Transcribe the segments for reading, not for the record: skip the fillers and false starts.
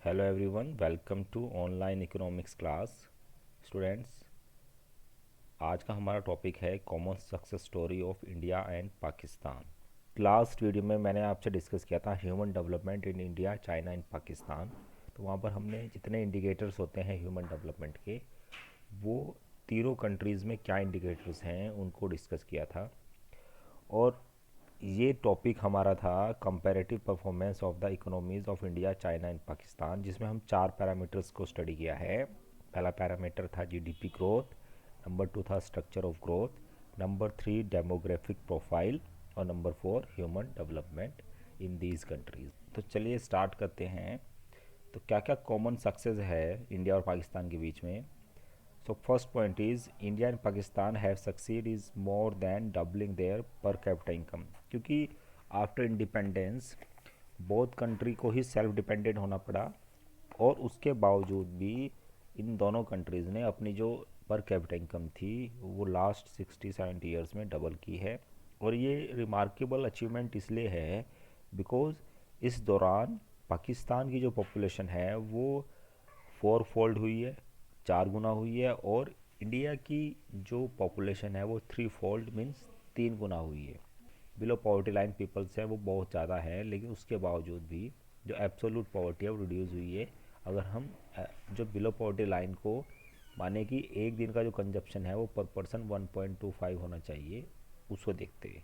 Hello everyone, welcome to online economics class. Students, आज का हमारा टॉपिक है common success story of India and Pakistan. Last video में मैंने आपसे डिस्कस किया था human development in India, China and Pakistan. तो वहाँ पर हमने जितने इंडिकेटर्स होते हैं ह्यूमन डेवलपमेंट के, वो तीनों कंट्रीज़ में क्या इंडिकेटर्स हैं उनको डिस्कस किया था। और ये टॉपिक हमारा था comparative performance of the economies of India, China and Pakistan, जिसमें हम 4 पैरामीटर्स को स्टडी किया है। पहला पैरामीटर था जीडीपी ग्रोथ, नंबर 2 था structure of growth, number 3 demographic profile और number 4 human development in these countries. तो चलिए स्टार्ट करते हैं। तो क्या क्या कॉमन सक्सेस है इंडिया और पाकिस्तान के बीच में। So first point is India and Pakistan have succeed is more than doubling their per capita income, क्योंकि आफ्टर इंडिपेंडेंस बहुत कंट्री को ही सेल्फ डिपेंडेंट होना पड़ा, और उसके बावजूद भी इन दोनों कंट्रीज़ ने अपनी जो पर कैपिटा इनकम थी वो लास्ट 60-70 ईयर्स में डबल की है। और ये रिमार्केबल अचीवमेंट इसलिए है बिकॉज़ इस दौरान पाकिस्तान की जो पॉपुलेशन है वो 4 फोल्ड हुई है, 4 गुना हुई है, और इंडिया की जो पॉपुलेशन है वो 3 फोल्ड मीन्स 3 गुना हुई है। बिलो पॉवर्टी लाइन पीपल्स है वो बहुत ज़्यादा है, लेकिन उसके बावजूद भी जो एब्सोल्यूट पॉवर्टी है वो रिड्यूस हुई है। अगर हम जो बिलो पॉवर्टी लाइन को माने कि एक दिन का जो कंजप्शन है वो पर पर्सन 1.25 होना चाहिए, उसको देखते हुए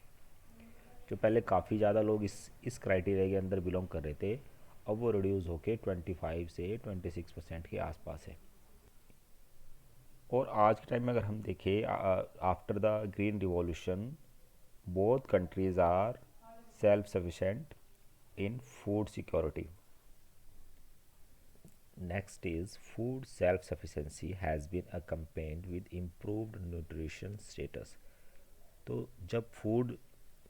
जो पहले काफ़ी ज़्यादा लोग इस क्राइटेरिया के अंदर बिलोंग कर रहे थे, अब वो रिड्यूस होके 25 से 26% के आसपास है। और आज के टाइम में अगर हम देखें, after the green revolution both countries are self-sufficient in food security. Next is food self-sufficiency has been accompanied with improved nutrition status. तो जब फूड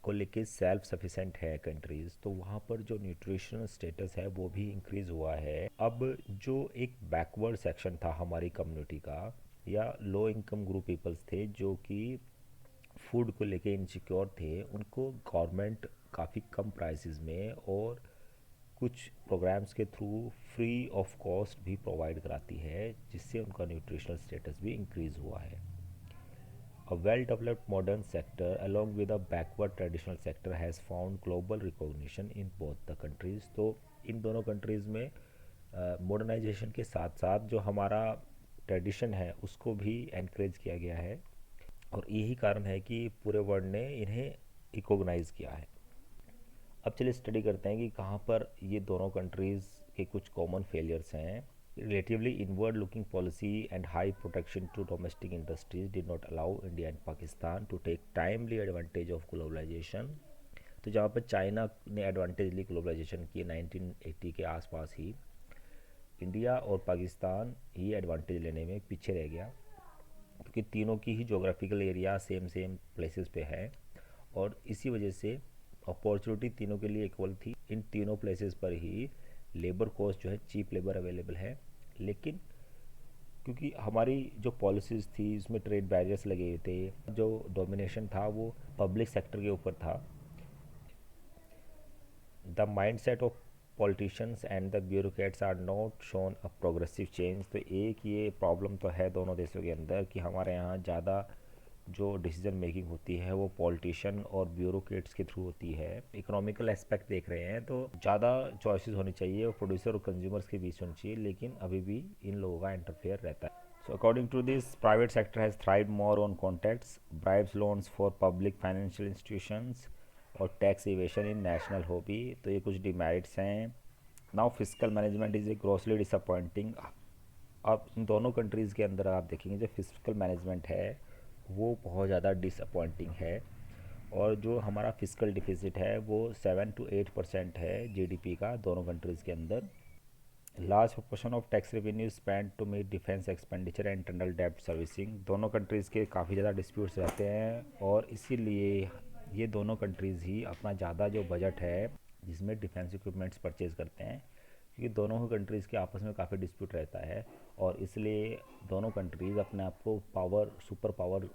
को लेके सेल्फ सफिशेंट है कंट्रीज़, तो वहाँ पर जो न्यूट्रिशनल स्टेटस है वो भी इंक्रीज़ हुआ है। अब जो एक बैकवर्ड सेक्शन था हमारी कम्युनिटी का, या लो इनकम ग्रुप पीपल्स थे जो कि फूड को लेके इनसिक्योर थे, उनको गवर्नमेंट काफ़ी कम प्राइसेस में और कुछ प्रोग्राम्स के थ्रू फ्री ऑफ कॉस्ट भी प्रोवाइड कराती है, जिससे उनका न्यूट्रिशनल स्टेटस भी इंक्रीज़ हुआ है। A well-developed modern sector along with a backward traditional sector has found global recognition in both the countries. तो इन दोनों कंट्रीज़ में मॉडर्नाइजेशन के साथ साथ जो हमारा ट्रेडिशन है उसको भी एनकरेज किया गया है, और यही कारण है कि पूरे वर्ल्ड ने इन्हें रिकॉग्नाइज़ किया है। अब चलिए स्टडी करते हैं कि कहाँ पर ये दोनों कंट्रीज़ के कुछ कॉमन फेलियर्स हैं। Relatively inward looking policy and high protection to domestic industries did not allow India and Pakistan to take timely advantage of globalisation. तो जहाँ पर चाइना ने एडवांटेज ली ग्लोबलाइजेशन की 1980 के आसपास ही, इंडिया और पाकिस्तान ही एडवांटेज लेने में पीछे रह गया, क्योंकि तीनों की ही geographical area same same places पे है, और इसी वजह से अपॉर्चुनिटी तीनों के लिए इक्वल थी। इन तीनों प्लेसेस पर ही लेबर कॉस्ट जो है, चीप लेबर अवेलेबल है, लेकिन क्योंकि हमारी जो पॉलिसीज़ थी उसमें ट्रेड बैरियर्स लगे हुए थे, जो डोमिनेशन था वो पब्लिक सेक्टर के ऊपर था। The mind set of politicians and the bureaucrats are not shown a progressive change. तो एक ये प्रॉब्लम तो है दोनों देशों के अंदर कि हमारे यहाँ ज़्यादा जो डिसीजन मेकिंग होती है वो पॉलिटिशियन और ब्यूरोक्रेट्स के थ्रू होती है। इकोनॉमिकल एस्पेक्ट देख रहे हैं तो ज़्यादा चॉइसेस होनी चाहिए और प्रोड्यूसर और कंज्यूमर्स के बीच होनी चाहिए, लेकिन अभी भी इन लोगों का इंटरफेयर रहता है। So according to this, private sector has thrived more on contacts, bribes, loans for public financial institutions और टैक्स इवेशन इन नेशनल हॉबी। तो ये कुछ डिमेरिट्स हैं। Now physical management is a grossly disappointing. अब इन दोनों कंट्रीज़ के अंदर आप देखेंगे जो फिजिकल मैनेजमेंट है वो बहुत ज़्यादा डिसअपॉइंटिंग है, और जो हमारा फिजिकल डिफिसिट है वो 7 to 8% है जीडीपी का दोनों कंट्रीज़ के अंदर। Large proportion of tax revenue spend to meet defence expenditure and internal डेब्ट सर्विसिंग। दोनों कंट्रीज़ के काफ़ी ज़्यादा डिस्प्यूट्स रहते हैं, और इसीलिए ये दोनों कंट्रीज़ ही अपना ज़्यादा जो बजट है जिसमें डिफेंस इक्विपमेंट्स परचेज़ करते हैं, क्योंकि दोनों कंट्रीज़ के आपस में काफ़ी डिस्प्यूट रहता है, और इसलिए दोनों कंट्रीज़ अपने आप को सुपर पावर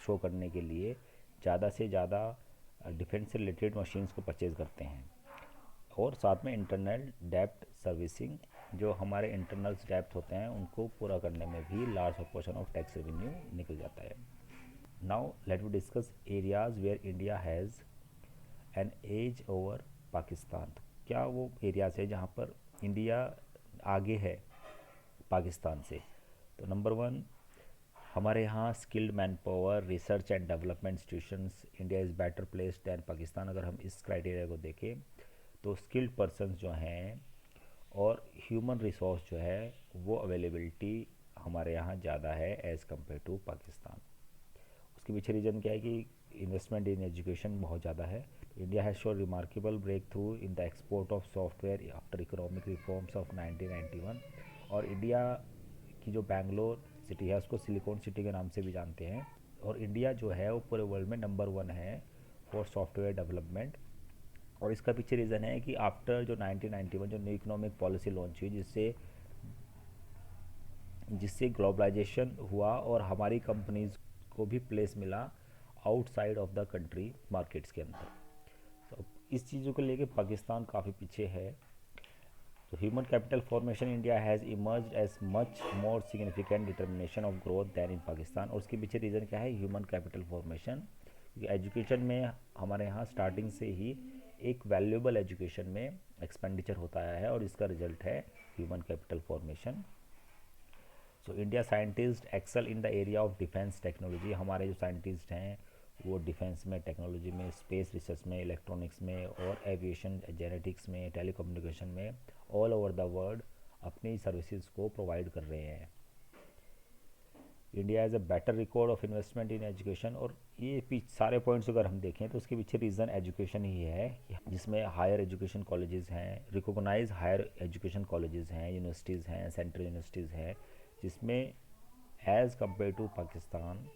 शो करने के लिए ज़्यादा से ज़्यादा डिफेंस से रिलेटेड मशीन्स को परचेज़ करते हैं। और साथ में इंटरनल डेप्ट सर्विसिंग, जो हमारे इंटरनल डेप्ट होते हैं उनको पूरा करने में भी large portion of tax revenue निकल जाता है। Now let we discuss areas where India has an edge over Pakistan. क्या वो एरियाज है जहाँ पर इंडिया आगे है पाकिस्तान से? तो नंबर वन, हमारे यहाँ skilled man power, research and development institutions, India is better place than Pakistan. अगर हम इस क्राइटेरिया को देखें तो स्किल्ड पर्सनस जो हैं और ह्यूमन रिसोर्स जो है वो अवेलेबिलिटी हमारे यहाँ ज़्यादा है एज़ कम्पेयर टू पाकिस्तान। उसके पीछे रीज़न क्या है कि इन्वेस्टमेंट इन एजुकेशन बहुत ज़्यादा है। India has shown remarkable breakthrough in the export of software after economic reforms of 1991। और इंडिया की जो बैंगलोर सिटी है उसको सिलिकॉन सिटी के नाम से भी जानते हैं, और इंडिया जो है वो पूरे वर्ल्ड में नंबर वन है फॉर सॉफ्टवेयर डेवलपमेंट। और इसका पीछे रीज़न है कि आफ्टर जो 1991 जो न्यू इकोनॉमिक पॉलिसी लॉन्च हुई, जिससे जिससे ग्लोबलाइजेशन हुआ और हमारी कंपनीज को भी प्लेस मिला outside of the country markets के अंदर। तो इस चीज़ों को लेके पाकिस्तान काफ़ी पीछे है। तो human capital formation India has emerged as much more significant determination of growth than in Pakistan. और उसके पीछे रीज़न क्या है? Human capital formation. क्योंकि एजुकेशन में हमारे यहाँ स्टार्टिंग से ही एक वैल्यूएबल एजुकेशन में एक्सपेंडिचर होता है और इसका रिजल्ट है human capital formation. So India scientist excel in the area of defence technology. हमारे जो साइंटिस्ट हैं वो डिफेंस में, टेक्नोलॉजी में, स्पेस रिसर्च में, इलेक्ट्रॉनिक्स में और एविएशन, जेनेटिक्स में, टेलीकम्युनिकेशन में ऑल ओवर द वर्ल्ड अपनी सर्विसेज को प्रोवाइड कर रहे हैं। India has a better record of investment in education. और ये सारे पॉइंट्स अगर हम देखें तो उसके पीछे रीज़न एजुकेशन ही है, जिसमें हायर एजुकेशन कॉलेजेस हैं, रिकॉग्नाइज हायर एजुकेशन कॉलेजेस हैं, यूनिवर्सिटीज़ हैं, सेंट्रल यूनिवर्सिटीज़ हैं, जिसमें एज़ कम्पेयर टू पाकिस्तान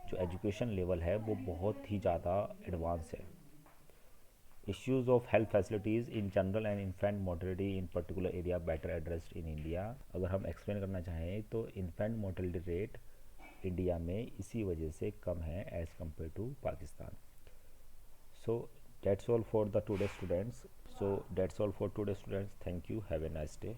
जो एजुकेशन लेवल है वो बहुत ही ज़्यादा एडवांस है। Issues of health facilities in general and infant mortality in particular area better addressed in India. अगर हम एक्सप्लेन करना चाहें तो इन्फेंट मोर्टेलिटी रेट इंडिया में इसी वजह से कम है as compare to Pakistan. So that's all for the today students. Thank you, have a nice day.